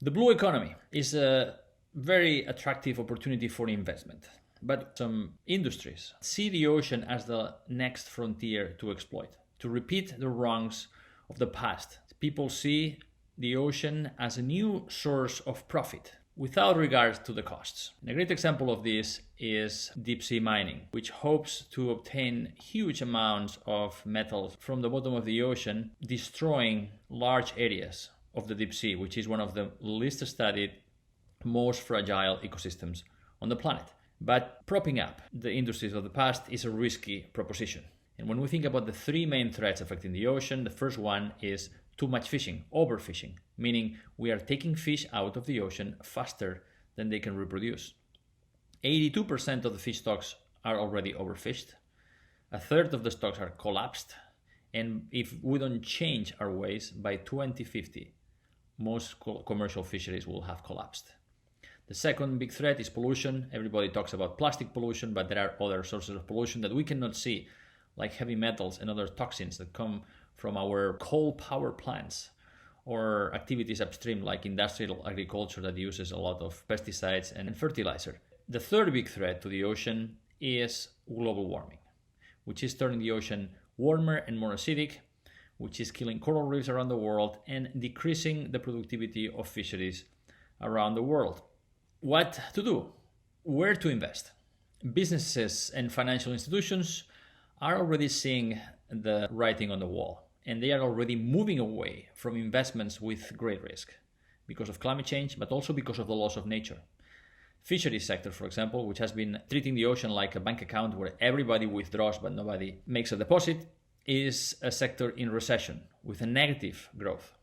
The blue economy is a very attractive opportunity for investment, but some industries see the ocean as the next frontier to exploit, to repeat the wrongs of the past. People see the ocean as a new source of profit without regard to the costs. And a great example of this is deep sea mining, which hopes to obtain huge amounts of metals from the bottom of the ocean, destroying large areas of the deep sea, which is one of the least studied, most fragile ecosystems on the planet. But propping up the industries of the past is a risky proposition. And when we think about the three main threats affecting the ocean, the first one is too much fishing, overfishing, meaning we are taking fish out of the ocean faster than they can reproduce. 82% of the fish stocks are already overfished. A third of the stocks are collapsed. And if we don't change our ways, by 2050, most commercial fisheries will have collapsed. The second big threat is pollution. Everybody talks about plastic pollution, but there are other sources of pollution that we cannot see, like heavy metals and other toxins that come from our coal power plants or activities upstream like industrial agriculture that uses a lot of pesticides and fertilizer. The third big threat to the ocean is global warming, which is turning the ocean warmer and more acidic, which is killing coral reefs around the world and decreasing the productivity of fisheries around the world. What to do? Where to invest? Businesses and financial institutions are already seeing the writing on the wall, and they are already moving away from investments with great risk because of climate change, but also because of the loss of nature. Fisheries sector, for example, which has been treating the ocean like a bank account where everybody withdraws but nobody makes a deposit, is a sector in recession with a negative growth.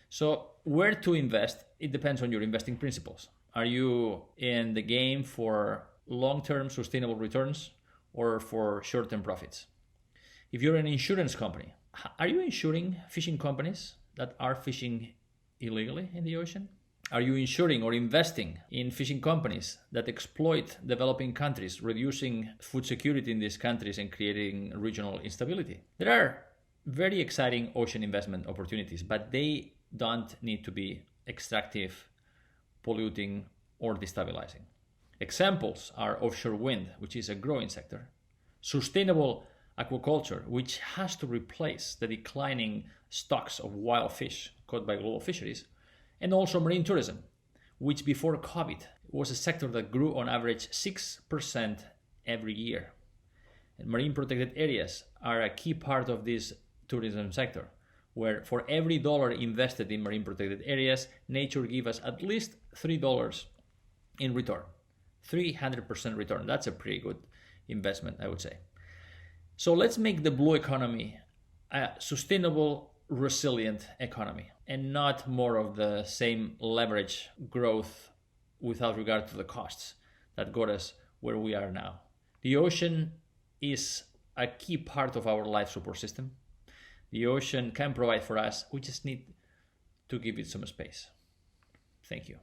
So where to invest, it depends on your investing principles. Are you in the game for long-term sustainable returns or for short-term profits? If you're an insurance company, are you insuring fishing companies that are fishing illegally in the ocean? Are you insuring or investing in fishing companies that exploit developing countries, reducing food security in these countries and creating regional instability? There are very exciting ocean investment opportunities, but they don't need to be extractive, polluting, or destabilizing. Examples are offshore wind, which is a growing sector, sustainable aquaculture, which has to replace the declining stocks of wild fish caught by global fisheries, and also marine tourism, which before COVID was a sector that grew on average 6% every year. And marine protected areas are a key part of this tourism sector, where for every dollar invested in marine protected areas, nature gives us at least $3 in return. 300% return. That's a pretty good investment, I would say. So let's make the blue economy a sustainable, resilient economy and not more of the same leverage growth without regard to the costs that got us where we are now. The ocean is a key part of our life support system. The ocean can provide for us. We just need to give it some space. Thank you.